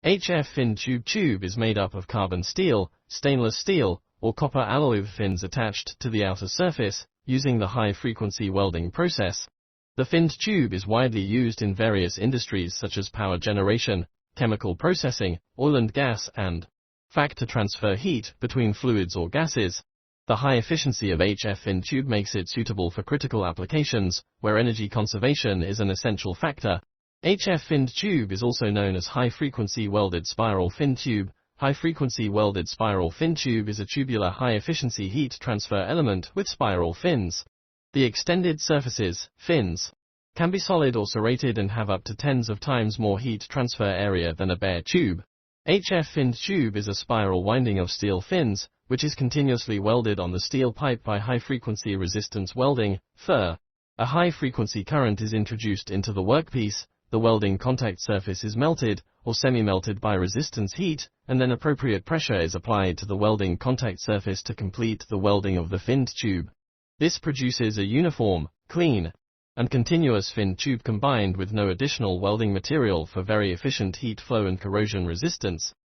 HF fin tube is made up of carbon steel, stainless steel, or copper alloy with fins attached to the outer surface, using the high-frequency welding process. The finned tube is widely used in various industries such as power generation, chemical processing, oil and gas, and to transfer heat between fluids or gases. The high efficiency of HF fin tube makes it suitable for critical applications, where energy conservation is an essential factor. HF finned tube is also known as high-frequency welded spiral fin tube. High-frequency welded spiral fin tube is a tubular high-efficiency heat transfer element with spiral fins. The extended surfaces, fins, can be solid or serrated and have up to tens of times more heat transfer area than a bare tube. HF finned tube is a spiral winding of steel fins, which is continuously welded on the steel pipe by high-frequency resistance welding, FR. A high-frequency current is introduced into the workpiece, the welding contact surface is melted, or semi-melted by resistance heat, and then appropriate pressure is applied to the welding contact surface to complete the welding of the finned tube. This produces a uniform, clean, and continuous fin tube combined with no additional welding material for very efficient heat flow and corrosion resistance.